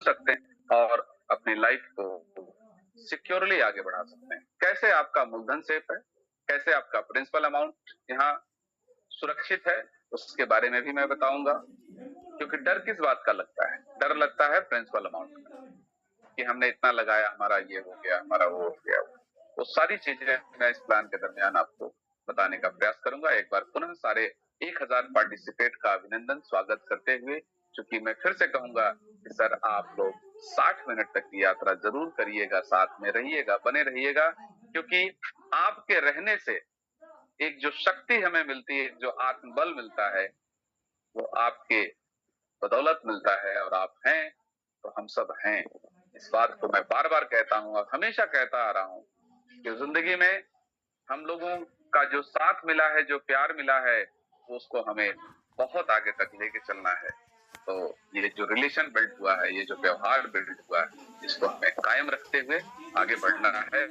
सकते हैं और अपनी लाइफ को सिक्योरली आगे बढ़ा सकते हैं। कैसे आपका मूलधन सेफ है, कैसे आपका प्रिंसिपल अमाउंट यहाँ सुरक्षित है, उसके बारे में भी मैं बताऊंगा। क्योंकि डर किस बात का लगता है? डर लगता है प्रिंसिपल अमाउंट का, कि हमने इतना लगाया, हमारा ये हो गया, हमारा वो हो गया। वो सारी चीजें मैं इस प्लान के दरमियान आपको बताने का प्रयास करूंगा। एक बार पुनः सारे 1000 पार्टिसिपेट का अभिनंदन स्वागत करते हुए, चूंकि मैं फिर से कहूंगा कि सर आप लोग 60 मिनट तक की यात्रा जरूर करिएगा, साथ में रहिएगा, बने रहिएगा, क्योंकि आपके रहने से एक जो शक्ति हमें मिलती है, जो आत्मबल मिलता है, वो आपके बदौलत मिलता है। और आप हैं तो हम सब हैं। इस बात को मैं बार बार कहता हूं और हमेशा कहता आ रहा हूं कि जिंदगी में हम लोगों का जो साथ मिला है, जो प्यार मिला है, वो उसको हमें बहुत आगे तक लेके चलना है। तो ये जो रिलेशन बिल्ड हुआ है, ये जो व्यवहार बिल्ड हुआ है, इसको हमें कायम रखते हुए आगे बढ़ना है।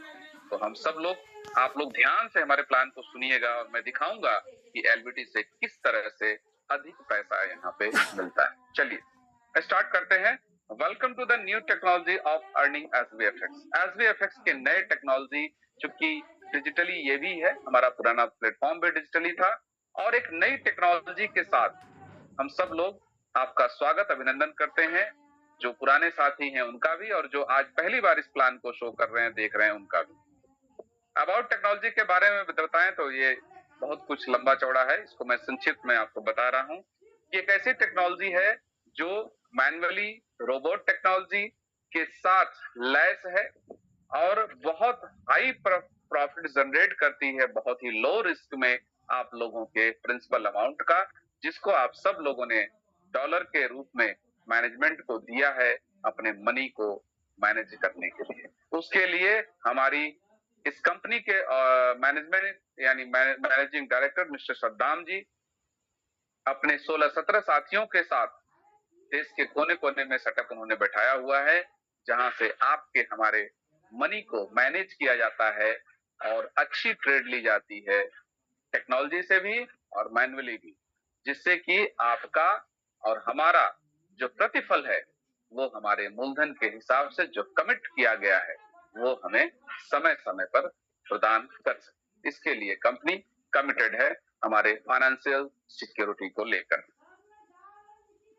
तो हम सब लोग, आप लोग ध्यान से हमारे प्लान को सुनिएगा और मैं दिखाऊंगा कि एलबीटी से किस तरह से अधिक पैसा यहाँ पे मिलता है। चलिए स्टार्ट करते हैं। Welcome to the new technology of earning SVFX. SVFX के नए टेक्नोलॉजी, चूंकि डिजिटली ये भी है, हमारा पुराना प्लेटफॉर्म भी डिजिटली था, और एक नई टेक्नोलॉजी के साथ हम सब लोग आपका स्वागत अभिनंदन करते हैं। जो पुराने साथी हैं उनका भी, और जो आज पहली बार इस प्लान को शो कर रहे हैं, देख रहे हैं, उनका भी। अबाउट टेक्नोलॉजी के बारे में बताएं तो ये बहुत कुछ लंबा चौड़ा है, इसको मैं संक्षिप्त में आपको बता रहा हूँ। ये एक ऐसी टेक्नोलॉजी है जो मैन्युअली रोबोट टेक्नोलॉजी के साथ लैस है और बहुत हाई प्रॉफिट जनरेट करती है, बहुत ही लो रिस्क में आप लोगों के प्रिंसिपल अमाउंट का, जिसको आप सब लोगों ने डॉलर के रूप में मैनेजमेंट को दिया है अपने मनी को मैनेज करने के लिए। उसके लिए हमारी इस कंपनी के मैनेजमेंट यानी मैनेजिंग डायरेक्टर मिस्टर सद्दाम जी अपने 16-17 साथियों के साथ देश के कोने कोने में सेटअप उन्होंने बैठाया हुआ है, जहां से आपके हमारे मनी को मैनेज किया जाता है और अच्छी ट्रेड ली जाती है, टेक्नोलॉजी से भी और मैन्युअली भी, जिससे कि आपका और हमारा जो प्रतिफल है वो हमारे मूलधन के हिसाब से जो कमिट किया गया है वो हमें समय समय पर प्रदान कर सके। इसके लिए कंपनी कमिटेड है हमारे फाइनेंशियल सिक्योरिटी को लेकर।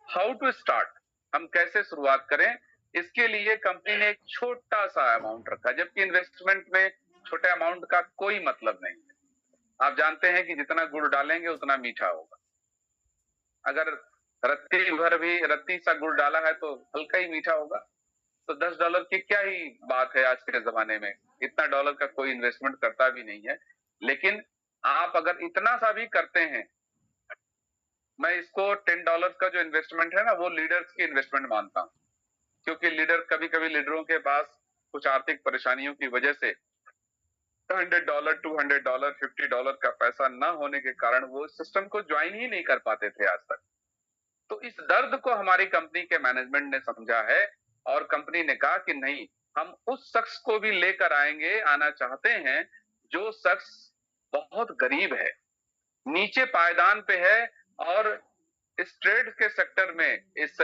हाउ टू स्टार्ट, हम कैसे शुरुआत करें? इसके लिए कंपनी ने एक छोटा सा अमाउंट रखा, जबकि इन्वेस्टमेंट में छोटे अमाउंट का कोई मतलब नहीं है। आप जानते हैं कि जितना गुड़ डालेंगे उतना मीठा होगा। अगर रत्ती सा गुड़ डाला है तो हल्का ही मीठा होगा। तो $10 की क्या ही बात है आज के जमाने में, इतना डॉलर का कोई इन्वेस्टमेंट करता भी नहीं है। लेकिन आप अगर इतना सा भी करते हैं, मैं इसको $10 का जो इन्वेस्टमेंट है ना, वो लीडर्स की इन्वेस्टमेंट मानता हूँ। क्योंकि लीडर, कभी कभी लीडरों के पास कुछ आर्थिक परेशानियों की वजह से $100, $200, $50 का पैसा न होने के कारण वो सिस्टम को ज्वाइन ही नहीं कर पाते थे आज तक। तो इस दर्द को हमारी कंपनी के मैनेजमेंट ने समझा है और कंपनी ने कहा कि नहीं, हम उस शख्स को भी लेकर आएंगे, आना चाहते हैं जो शख्स बहुत गरीब है, नीचे पायदान पे है, और इस ट्रेड के सेक्टर में, इस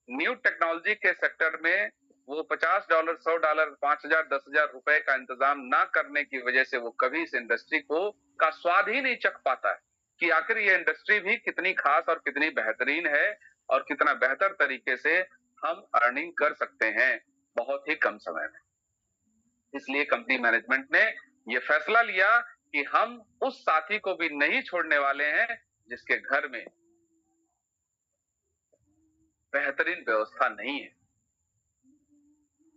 न्यू टेक्नोलॉजी के सेक्टर में वो $50, $100, 5,000, 10,000 रुपए का इंतजाम ना करने की वजह से वो कभी इस इंडस्ट्री को का स्वाद ही नहीं चख पाता है कि आखिर ये इंडस्ट्री भी कितनी खास और कितनी बेहतरीन है और कितना बेहतर तरीके से हम अर्निंग कर सकते हैं बहुत ही कम समय में। इसलिए कंपनी मैनेजमेंट ने ये फैसला लिया कि हम उस साथी को भी नहीं छोड़ने वाले हैं जिसके घर में बेहतरीन व्यवस्था नहीं है,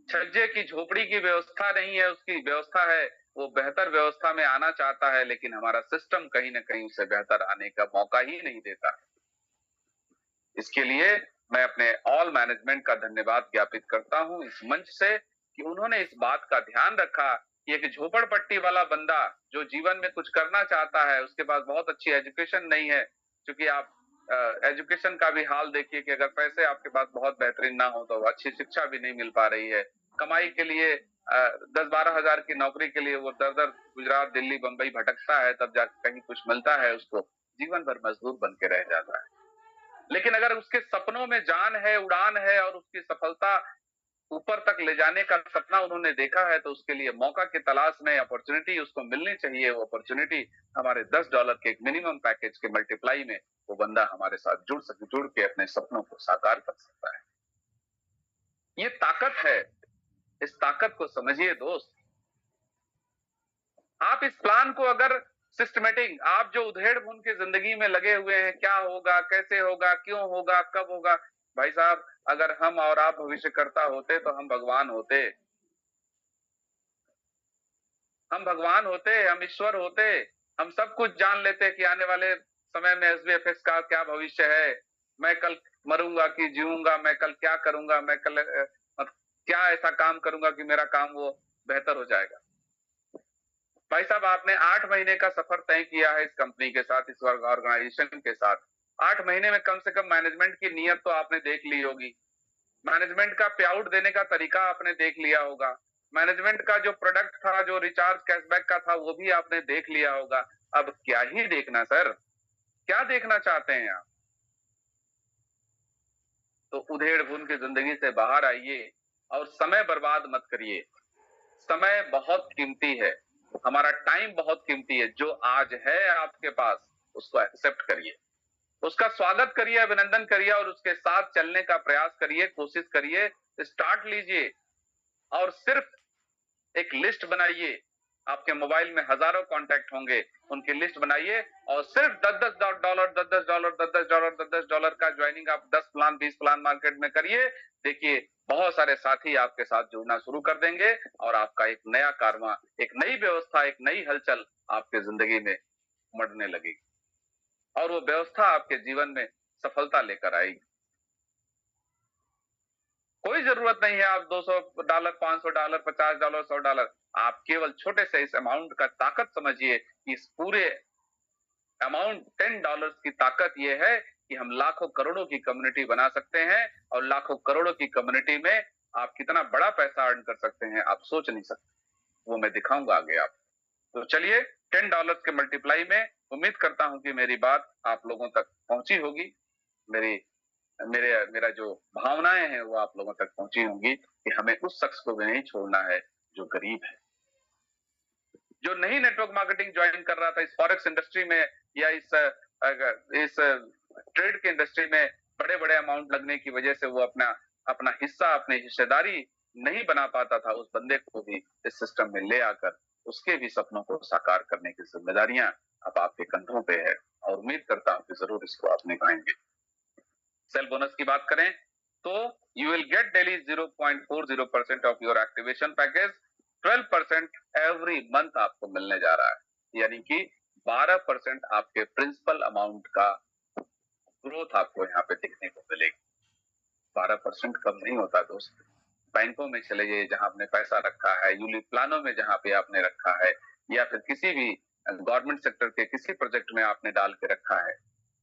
छज्जे की झोपड़ी की व्यवस्था नहीं है, उसकी व्यवस्था है, वो बेहतर व्यवस्था में आना चाहता है, लेकिन हमारा सिस्टम कहीं ना कहीं उसे बेहतर आने का मौका ही नहीं देता। इसके लिए मैं अपने ऑल मैनेजमेंट का धन्यवाद ज्ञापित करता हूं इस मंच से, कि उन्होंने इस बात का ध्यान रखा कि एक झोपड़पट्टी वाला बंदा जो जीवन में कुछ करना चाहता है, उसके पास बहुत अच्छी एजुकेशन नहीं है, क्योंकि आप एजुकेशन का भी हाल देखिए कि अगर पैसे आपके पास बहुत बेहतरीन ना हो तो अच्छी शिक्षा भी नहीं मिल पा रही है। कमाई के लिए 10-12 हजार की नौकरी के लिए वो दर दर गुजरात, दिल्ली, बंबई भटकता है, तब जाकर कहीं कुछ मिलता है उसको, जीवन भर मजदूर बन के रह जाता है। लेकिन अगर उसके सपनों में जान है, उड़ान है और उसकी सफलता ऊपर तक ले जाने का सपना उन्होंने देखा है, तो उसके लिए मौका की तलाश में अपॉर्चुनिटी उसको मिलनी चाहिए। वो अपॉर्चुनिटी हमारे $10 के एक मिनिमम पैकेज के मल्टीप्लाई में वो बंदा हमारे साथ जुड़ के अपने सपनों को साकार कर सकता है। ये ताकत है, इस ताकत को समझिए दोस्त। आप इस प्लान को अगर सिस्टमेटिक, आप जो उधेड़ बुन के जिंदगी में लगे हुए हैं, क्या होगा, कैसे होगा, क्यों होगा, कब होगा, भाई साहब अगर हम और आप भविष्यकर्ता होते तो हम भगवान होते, हम भगवान होते, हम ईश्वर होते, हम सब कुछ जान लेते कि आने वाले समय में SBFX का क्या भविष्य है, मैं कल मरूंगा कि जीऊंगा, मैं कल क्या करूंगा, मैं कल क्या ऐसा काम करूंगा कि मेरा काम वो बेहतर हो जाएगा। भाई साहब आपने 8 महीने का सफर तय किया है इस कंपनी के साथ, इस ऑर्गेनाइजेशन के साथ। 8 महीने में कम से कम मैनेजमेंट की नीयत तो आपने देख ली होगी, मैनेजमेंट का पे आउट देने का तरीका आपने देख लिया होगा, मैनेजमेंट का जो प्रोडक्ट था, जो रिचार्ज कैशबैक का था, वो भी आपने देख लिया होगा। अब क्या ही देखना सर, क्या देखना चाहते हैं आप? तो उधेड़ बुन की जिंदगी से बाहर आइए और समय बर्बाद मत करिए। समय बहुत कीमती है, हमारा टाइम बहुत कीमती है। जो आज है आपके पास उसको एक्सेप्ट करिए, उसका स्वागत करिए, अभिनंदन करिए और उसके साथ चलने का प्रयास करिए, कोशिश करिए, स्टार्ट लीजिए। और सिर्फ एक लिस्ट बनाइए, आपके मोबाइल में हजारों कॉन्टैक्ट होंगे, उनकी लिस्ट बनाइए और सिर्फ $10 $10 का ज्वाइनिंग आप 10 प्लान 20 प्लान मार्केट में करिए। देखिए बहुत सारे साथी आपके साथ जुड़ना शुरू कर देंगे और आपका एक नया कारवां, एक नई व्यवस्था, एक नई हलचल आपके जिंदगी में मढ़ने लगेगी और वो व्यवस्था आपके जीवन में सफलता लेकर आएगी। कोई जरूरत नहीं है आप $200 $500 $50 $100, आप केवल छोटे से इस अमाउंट का ताकत समझिए कि इस पूरे अमाउंट $10 की ताकत यह है कि हम लाखों करोड़ों की कम्युनिटी बना सकते हैं और लाखों करोड़ों की कम्युनिटी में आप कितना बड़ा पैसा अर्न कर सकते हैं आप सोच नहीं सकते, वो मैं दिखाऊंगा आगे आप। तो चलिए $10 के मल्टीप्लाई में उम्मीद करता हूं कि मेरी बात आप लोगों तक पहुंची होगी, मेरा जो भावनाएं हैं वो आप लोगों तक पहुंची होंगी कि हमें उस शख्स को भी नहीं छोड़ना है जो गरीब है, जो नहीं नेटवर्क मार्केटिंग ज्वाइन कर रहा था इस फॉरेक्स इंडस्ट्री में या इस ट्रेड के इंडस्ट्री में बड़े बड़े अमाउंट लगने की वजह से वो अपना अपना हिस्सा, अपनी हिस्सेदारी नहीं बना पाता था। उस बंदे को भी इस सिस्टम में ले आकर उसके भी सपनों को साकार करने की जिम्मेदारियां अब आपके कंधों पे है और उम्मीद करता हूं कि जरूर इसको आप निभाएंगे। सेल बोनस की बात करें तो you will get daily 0.40% of your activation package, 12% every month आपको मिलने जा रहा है, यानी कि 12% आपके प्रिंसिपल अमाउंट का ग्रोथ आपको यहाँ पे देखने को मिलेगी। 12% कम नहीं होता दोस्त। बैंकों में चले जाइए जहां आपने पैसा रखा है, यूलिप प्लानों में जहां पे आपने रखा है, या फिर किसी भी गवर्नमेंट सेक्टर के किसी प्रोजेक्ट में आपने डाल के रखा है,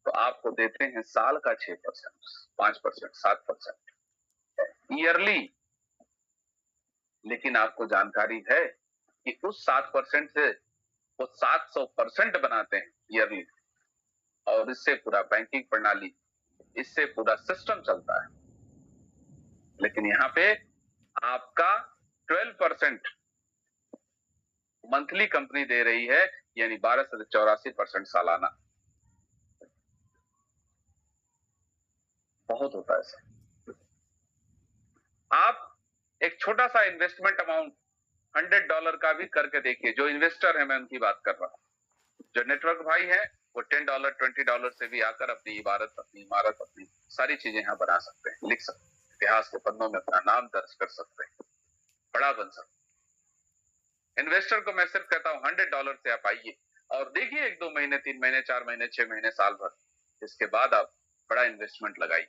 तो आपको देते हैं साल का 6%, 5%, 7% ईयरली। लेकिन आपको जानकारी है कि उस 7% से वो 700% बनाते हैं ईयरली, और इससे पूरा बैंकिंग प्रणाली, इससे पूरा सिस्टम चलता है। लेकिन यहाँ पे आपका 12% मंथली कंपनी दे रही है, यानी 12 से 84% सालाना। बहुत होता है सर। आप एक छोटा सा इन्वेस्टमेंट अमाउंट $100 का भी करके देखिए। जो इन्वेस्टर है मैं उनकी बात कर रहा हूँ, जो नेटवर्क भाई है वो $10 $20 से भी आकर अपनी इबारत, अपनी इमारत, अपनी सारी चीजें यहाँ बना सकते हैं, लिख सकते हैं, इतिहास के पन्नों में अपना नाम दर्ज कर सकते हैं, बड़ा बन सकते हैं। इन्वेस्टर को मैं सिर्फ कहता हूँ $100 से आप आइए और देखिए 1-2 महीने, 3 महीने, 4 महीने, 6 महीने, साल भर, इसके बाद आप बड़ा इन्वेस्टमेंट लगाइए।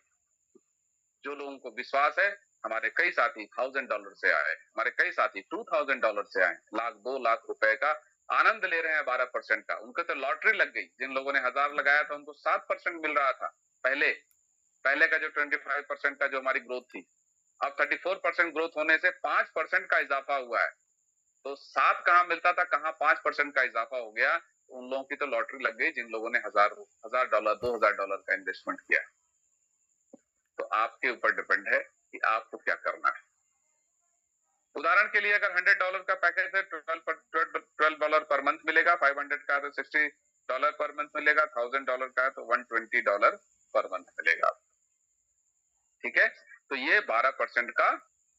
जो लोगों को विश्वास है, हमारे कई साथी $1000 से आए, हमारे कई साथी $2000 से आए, लाख 2 लाख रुपए का आनंद ले रहे हैं 12% का। उनको तो लॉटरी लग गई। जिन लोगों ने 1000 लगाया था उनको 7% मिल रहा था पहले का जो 25% का जो हमारी ग्रोथ थी, अब 34% ग्रोथ होने से 5% का इजाफा हुआ है। तो 7 कहां मिलता था, कहां 5% का इजाफा हो गया। उन लोगों की तो लॉटरी लग गई जिन लोगों ने $1000 $2000 का इन्वेस्टमेंट किया। तो आपके ऊपर डिपेंड है कि आपको क्या करना है। उदाहरण के लिए अगर $100 का पैकेज है, $12 पर मंथ मिलेगा, 500 का है तो $60 पर मंथ मिलेगा, $1000 का है तो $120 पर मंथ मिलेगा। ठीक है, तो ये 12% का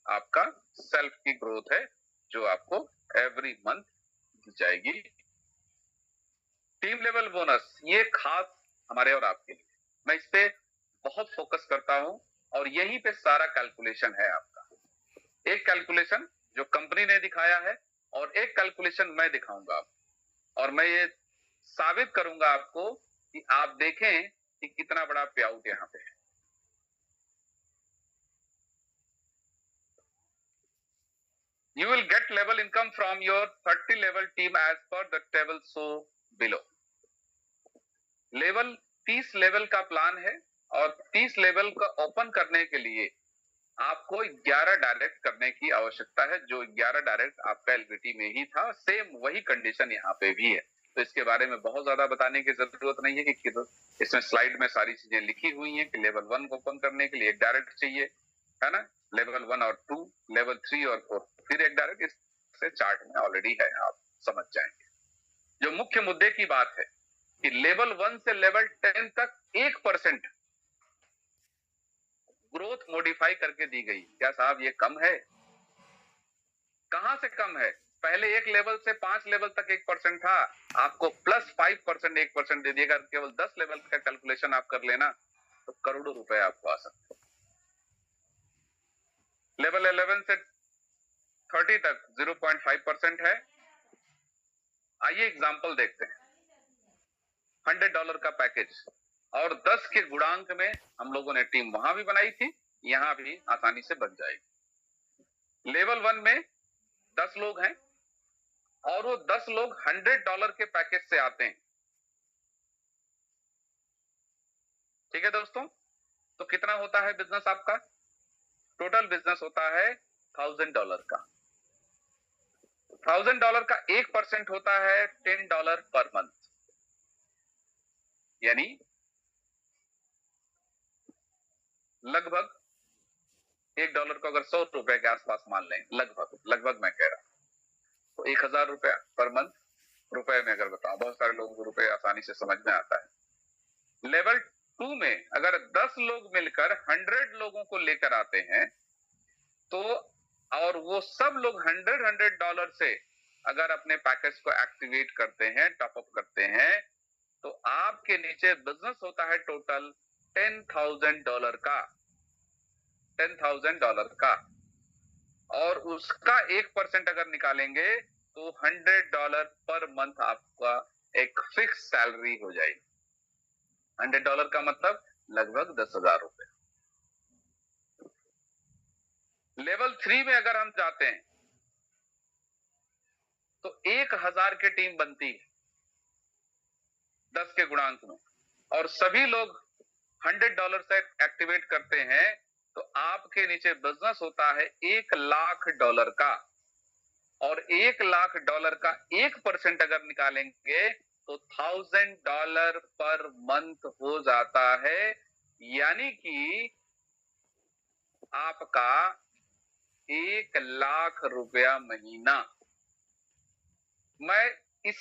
आपका सेल्फ की ग्रोथ है जो आपको एवरी मंथ दी जाएगी। टीम लेवल बोनस, ये खास हमारे और आपके लिए, मैं इस पे बहुत फोकस करता हूं और यहीं पे सारा कैलकुलेशन है आपका। एक कैलकुलेशन जो कंपनी ने दिखाया है और एक कैलकुलेशन मैं दिखाऊंगा आपको, और मैं ये साबित करूंगा आपको कि आप देखें कि कितना बड़ा पे आउट यहां पे है। You will get level income from your 30 level team as per the table show below. Level 30 level का प्लान है और 30 लेवल का ओपन करने के लिए आपको 11 डायरेक्ट करने की आवश्यकता है, जो 11 डायरेक्ट आपका एलबीटी में ही था। सेम वही कंडीशन यहाँ पे भी है, तो इसके बारे में बहुत ज्यादा बताने की जरूरत नहीं है कि इसमें स्लाइड में सारी चीजें लिखी हुई हैं कि लेवल 1 को ओपन करने के लिए एक डायरेक्ट चाहिए, है ना, लेवल 1 और 2, लेवल 3 और 4 फिर एक डायरेक्ट। इससे चार्ट में ऑलरेडी है, आप समझ जाएंगे। जो मुख्य मुद्दे की बात है कि लेवल 1 से लेवल 10 तक 1% ग्रोथ मॉडिफाई करके दी गई। क्या साहब ये कम है? कहां से कम है? पहले एक लेवल से 5 लेवल तक 1% था, आपको प्लस 5% 1% दे दिएगा। केवल 10 लेवल का कैलकुलेशन आप कर लेना तो करोड़ों रुपए आपको आ सकते हैं। लेवल 11 से 30 तक 0.5% है। आइए एग्जांपल देखते हैं। $100 का पैकेज और 10 के गुणांक में हम लोगों ने टीम वहां भी बनाई थी, यहां भी आसानी से बन जाएगी। लेवल 1 में 10 लोग हैं और वो 10 लोग $100 के पैकेज से आते हैं। ठीक है दोस्तों, तो कितना होता है बिजनेस आपका? टोटल बिजनेस होता है $1000 का। $1000 का 1% होता है $10 पर मंथ, यानी लगभग $1 को अगर 100 रुपए के आसपास मान लें, लगभग मैं कह रहा हूं, तो 1000 रुपया पर मंथ। रुपए में अगर बताऊं, बहुत सारे लोगों को रुपए आसानी से समझ में आता है। लेवल 2 में अगर 10 लोग मिलकर 100 लोगों को लेकर आते हैं तो, और वो सब लोग $100 से अगर अपने पैकेज को एक्टिवेट करते हैं, टॉप अप करते हैं, तो आपके नीचे बिजनेस होता है टोटल $10,000 का, $10,000 का, और उसका 1% अगर निकालेंगे तो $100 पर मंथ आपका एक फिक्स सैलरी हो जाएगी। $100 का मतलब लगभग 10,000 रुपए। लेवल 3 में अगर हम जाते हैं तो 1000 की टीम बनती है 10 के गुणांक में, और सभी लोग $100 से एक्टिवेट करते हैं, तो आपके नीचे बिजनेस होता है $1,00,000 का, और $1,00,000 का 1% अगर निकालेंगे तो $1,000 पर मंथ हो जाता है, यानी कि आपका $1,00,000 महीना। मैं इस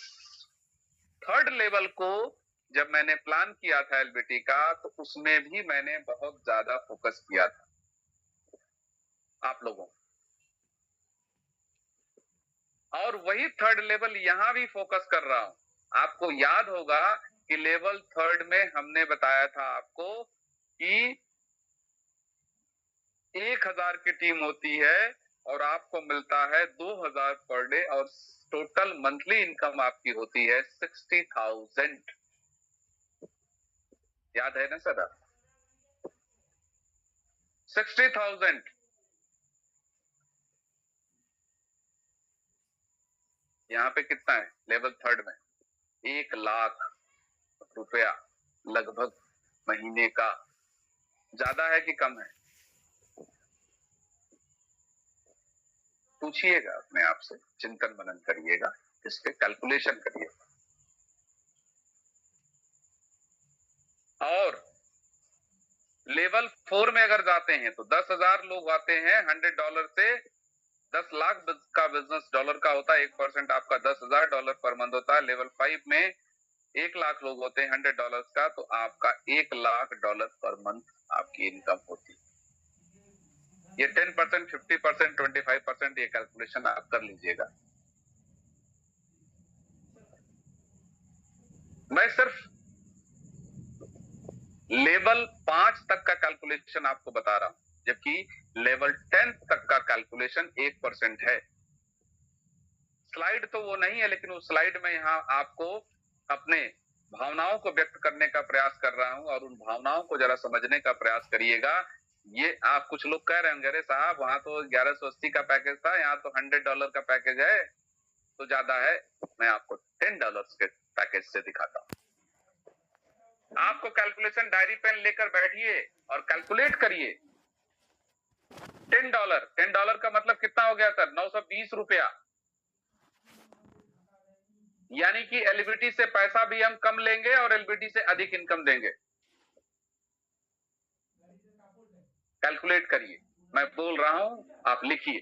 थर्ड लेवल को जब मैंने प्लान किया था एलबीटी का, तो उसमें भी मैंने बहुत ज्यादा फोकस किया था आप लोगों, और वही थर्ड लेवल यहां भी फोकस कर रहा हूं। आपको याद होगा कि लेवल 3 में हमने बताया था आपको कि 1000 की टीम होती है और आपको मिलता है 2000 पर डे, और टोटल मंथली इनकम आपकी होती है 60,000। याद है ना सर? 60,000। यहाँ पे कितना है लेवल 3 में? $1,00,000 लगभग महीने का। ज्यादा है कि कम है? पूछिएगा अपने आप से, चिंतन मनन करिएगा, इस पे कैलकुलेशन करिएगा। और लेवल 4 में अगर जाते हैं तो 10,000 लोग आते हैं $100 से, 10 लाख का बिजनेस डॉलर का होता है, 1% आपका $10,000 पर मंथ होता है। लेवल 5 में 1 लाख लोग होते हैं $100 का, तो आपका $1 लाख पर मंथ आपकी इनकम होती है। ये 10%, 50%, 25% ये कैलकुलेशन आप कर लीजिएगा। मैं सिर्फ लेवल 5 तक का कैलकुलेशन आपको बता रहा हूं, जबकि लेवल 10 तक का कैलकुलेशन 1% है। स्लाइड तो वो नहीं है, लेकिन उस स्लाइड में यहाँ आपको अपने भावनाओं को व्यक्त करने का प्रयास कर रहा हूं, और उन भावनाओं को जरा समझने का प्रयास करिएगा। ये आप कुछ लोग कह रहे होंगे, अरे साहब वहां तो 1180 का पैकेज था, यहाँ तो $100 का पैकेज है, तो ज्यादा है। मैं आपको $10 के पैकेज से दिखाता हूँ। आपको कैलकुलेशन डायरी पेन लेकर बैठिए और कैलकुलेट करिए। $10 का मतलब कितना हो गया सर? 920 रुपया। यानी कि एलबीटी से पैसा भी हम कम लेंगे और एलबीटी से अधिक इनकम देंगे। कैलकुलेट करिए, मैं बोल रहा हूं, आप लिखिए।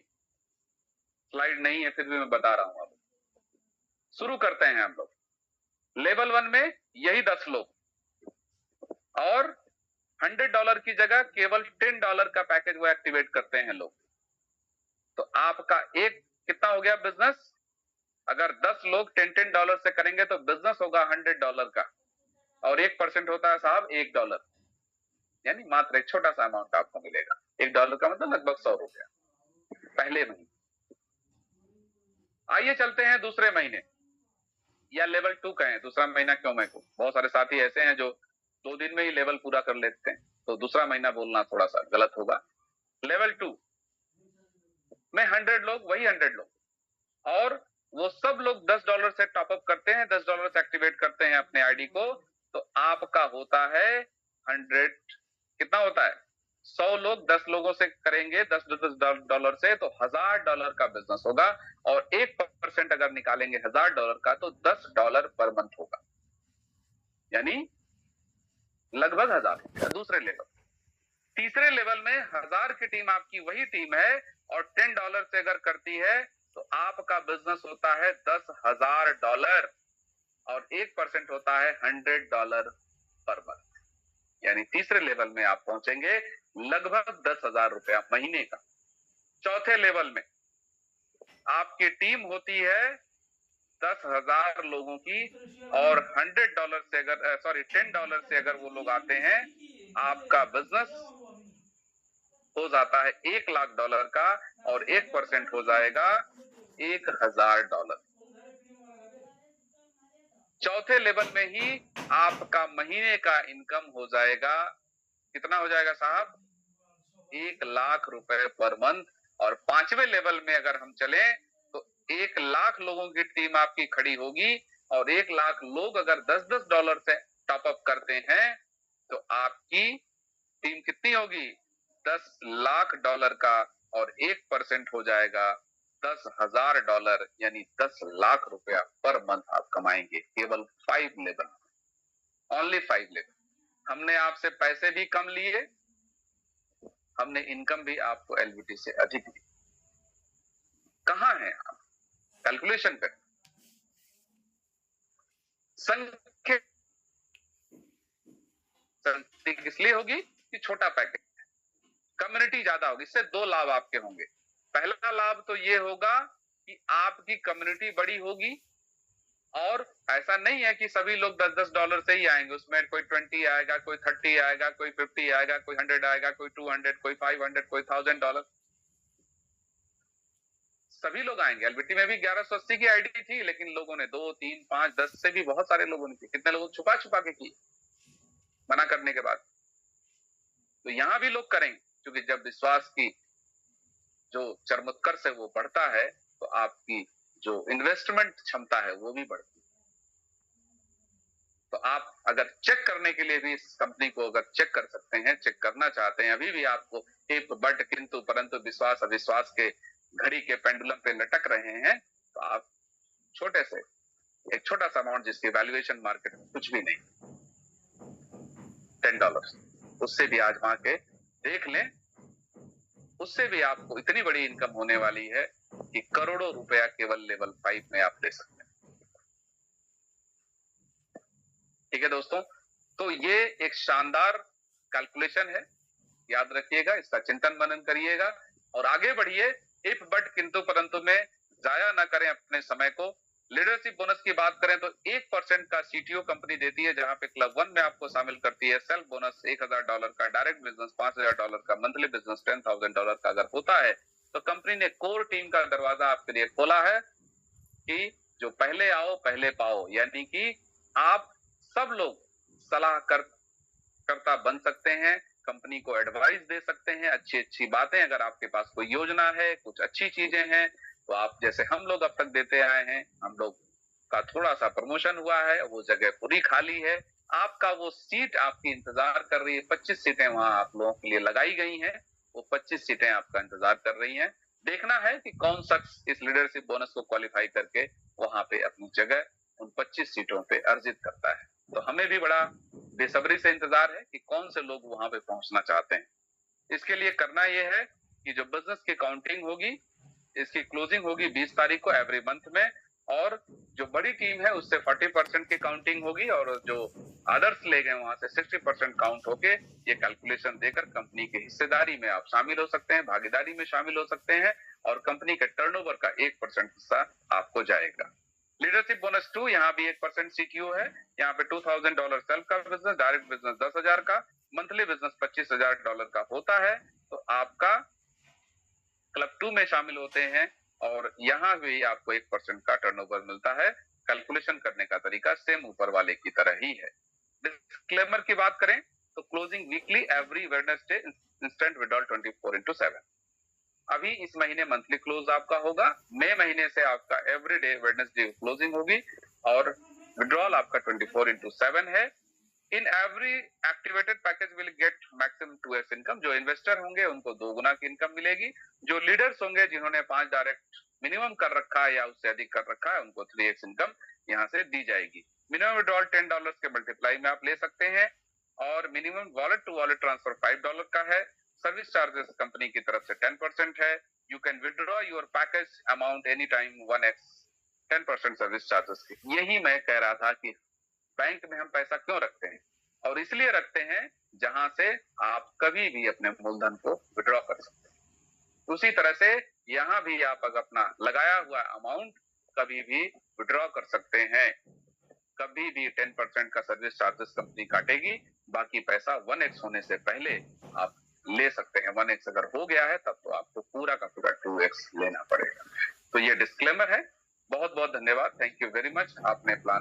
स्लाइड नहीं है, फिर भी मैं बता रहा हूं। आप शुरू करते हैं हम लोग। लेवल 1 में यही 10 लोग, और $100 की जगह केवल $10 का पैकेज वो एक्टिवेट करते हैं लोग। तो आपका एक कितना हो गया बिजनेस? अगर 10 लोग $10 से करेंगे तो बिजनेस होगा $100 का, और 1% होता है साहब $1, यानी मात्र एक छोटा सा अमाउंट आपको मिलेगा। $1 का मतलब लगभग 100 रुपया पहले महीने। आइए चलते हैं दूसरे महीने, या लेवल 2 कहें, दूसरा महीना क्यों मैं कहूं, बहुत सारे साथी ऐसे हैं जो 2 दिन में ही लेवल पूरा कर लेते हैं, तो दूसरा महीना बोलना थोड़ा सा गलत होगा। लेवल 2 में 100 लोग, वही 100 लोग, और वो सब लोग $10 से टॉपअप करते हैं, $10 से एक्टिवेट करते हैं अपने आईडी को, तो आपका होता है 100, कितना होता है? 100 लोग 10 लोगों से करेंगे, $10 से, तो $1000 का बिजनेस होगा, और 1% अगर निकालेंगे $1000 का, तो $10 पर मंथ होगा, यानी लगभग 1000। दूसरे लेवल। तीसरे लेवल में 1000 की टीम आपकी वही टीम है, और $10 से अगर करती है तो आपका बिजनेस होता है $10,000, और 1% होता है $100 पर मंथ, यानी तीसरे लेवल में आप पहुंचेंगे लगभग $10,000 महीने का। चौथे लेवल में आपकी टीम होती है 10,000 लोगों की, और $100 से अगर $10 से अगर वो लोग आते हैं, आपका बिजनेस हो जाता है $1,00,000 का, और 1% हो जाएगा $1,000। चौथे लेवल में ही आपका महीने का इनकम हो जाएगा, कितना हो जाएगा साहब? $1,00,000 पर मंथ। और पांचवें लेवल में अगर हम चले तो 1,00,000 लोगों की टीम आपकी खड़ी होगी, और 1,00,000 लोग अगर $10 से टॉपअप करते हैं, तो आपकी टीम कितनी होगी? $10,00,000 का, और 1% हो जाएगा $10,000, यानी $10,00,000 पर मंथ आप कमाएंगे, केवल 5 लेवल, ओनली 5 लेवल। हमने आपसे पैसे भी कम लिए, हमने इनकम भी आपको एलबीटी से अधिक दी। कहां है आप? कैलकुलेशन कर। संख्या इसलिए होगी कि छोटा पैकेज, कम्युनिटी ज्यादा होगी। इससे 2 लाभ आपके होंगे। पहला लाभ तो ये होगा कि आपकी कम्युनिटी बड़ी होगी, और ऐसा नहीं है कि सभी लोग $10 से ही आएंगे, उसमें कोई 20 आएगा, कोई 30 आएगा, कोई 50 आएगा, कोई 100 आएगा, कोई 200, कोई 500, कोई $1,000, सभी लोग आएंगे। एलबीटी में भी 1180 की आईडी थी, लेकिन लोगों ने 2, 3, 5, 10 से भी बहुत सारे लोगों ने की। कितने लोगों छुपा छुपा के की, मना करने के बाद। तो यहां भी लोग करेंगे, क्योंकि जब विश्वास की जो चरमोत्कर्ष है वो बढ़ता है, तो आपकी जो इन्वेस्टमेंट क्षमता है वो भी बढ़ती है। तो आप अगर चेक करने के लिए भी इस कंपनी को अगर चेक कर सकते हैं, चेक करना चाहते हैं, अभी भी आपको इफ बट किंतु परंतु विश्वास अविश्वास के घड़ी के पेंडुलम पे लटक रहे हैं, तो आप छोटे से एक छोटा सा अमाउंट, जिसकी वैल्यूएशन मार्केट में कुछ भी नहीं, $10, उससे भी आजमा के देख लें उससे भी आपको इतनी बड़ी इनकम होने वाली है कि करोड़ों रुपया केवल लेवल 5 में आप ले सकते हैं। ठीक है दोस्तों, तो ये एक शानदार कैलकुलेशन है, याद रखिएगा, इसका चिंतन मनन करिएगा और आगे बढ़िए। इफ बट किंतु परंतु में जाया ना करें अपने समय को। लीडरशिप बोनस की बात करें तो 1% का सीटीओ कंपनी देती है, जहां पे क्लब 1 में आपको शामिल करती है। सेल्फ बोनस $1000 का, डायरेक्ट बिजनेस $5000 का, मंथली बिजनेस $10,000 का अगर होता है तो कंपनी ने कोर टीम का दरवाजा आपके लिए खोला है कि जो पहले आओ पहले पाओ, यानी कि आप सब लोग सलाह करता बन सकते हैं, कंपनी को एडवाइस दे सकते हैं, अच्छी अच्छी बातें, अगर आपके पास कोई योजना है, कुछ अच्छी चीजें हैं तो आप, जैसे हम लोग अब तक देते आए हैं, हम लोग का थोड़ा सा प्रमोशन हुआ है, वो जगह पूरी खाली है, आपका वो सीट आपकी इंतजार कर रही है। 25 सीटें वहां आप लोगों के लिए लगाई गई हैं, वो 25 सीटें आपका इंतजार कर रही हैं। देखना है कि कौन शख्स इस लीडरशिप बोनस को क्वालिफाई करके वहां पे अपनी जगह उन 25 सीटों पे अर्जित करता है। तो हमें भी बड़ा बेसब्री से इंतजार है कि कौन से लोग वहां पे पहुंचना चाहते हैं। इसके लिए करना यह है कि जो बिजनेस की काउंटिंग होगी, इसकी क्लोजिंग होगी 20 तारीख को एवरी मंथ में, और जो बड़ी टीम है उससे 40% की काउंटिंग होगी और जो अदर्स ले गए वहां से 60% काउंट होके ये कैलकुलेशन देकर कंपनी की हिस्सेदारी में आप शामिल हो सकते हैं, भागीदारी में शामिल हो सकते हैं और कंपनी के टर्नओवर का 1% हिस्सा आपको जाएगा। लीडरशिप बोनस 2, यहाँ भी 1% सीटीओ है। यहाँ पे $2000 सेल्फ का बिजनेस, डायरेक्ट बिजनेस 10,000 का, मंथली बिजनेस $25,000 का होता है तो आपका क्लब 2 में शामिल होते हैं और यहाँ भी आपको 1% का टर्नओवर मिलता है। कैलकुलेशन करने का तरीका सेम ऊपर वाले की तरह ही है। डिस्क्लेमर की बात करें तो closing weekly every Wednesday, instant withdrawal 24/7। अभी इस महीने मंथली क्लोज आपका होगा, मई महीने से आपका एवरीडे वेडनेसडे क्लोजिंग होगी और विड्रॉल आपका 24/7 है। In every activated package will get maximum 2x income. जो इन्वेस्टर होंगे उनको 2 गुना की इनकम मिलेगी। जो लीडर्स होंगे जिन्होंने 5 डायरेक्ट मिनिमम कर रखा है या उससे अधिक कर रखा है, उनको 3x इनकम यहाँ से दी जाएगी। मिनिमम विड्रॉल $10 के मल्टीप्लाई में आप ले सकते हैं और minimum wallet to wallet transfer $5 का है। सर्विस चार्जेस कंपनी की तरफ से 10% है। You can withdraw your package amount any time 1x 10% service charges की। यही मैं कह रहा था कि बैंक में हम पैसा क्यों रखते हैं, और इसलिए रखते हैं जहां से आप कभी भी अपने मूलधन को विड्रॉ कर सकते हैं। उसी तरह से यहाँ भी आप अगर अपना लगाया हुआ अमाउंट कभी भी विड्रॉ कर सकते हैं। कभी भी 10% का सर्विस चार्जेस कंपनी काटेगी, बाकी पैसा 1x होने से पहले आप ले सकते हैं। 1x अगर हो गया है तब तो आपको पूरा का पूरा 2x लेना पड़ेगा। तो ये डिस्क्लेमर है। बहुत बहुत धन्यवाद, थैंक यू वेरी मच। आपने प्लान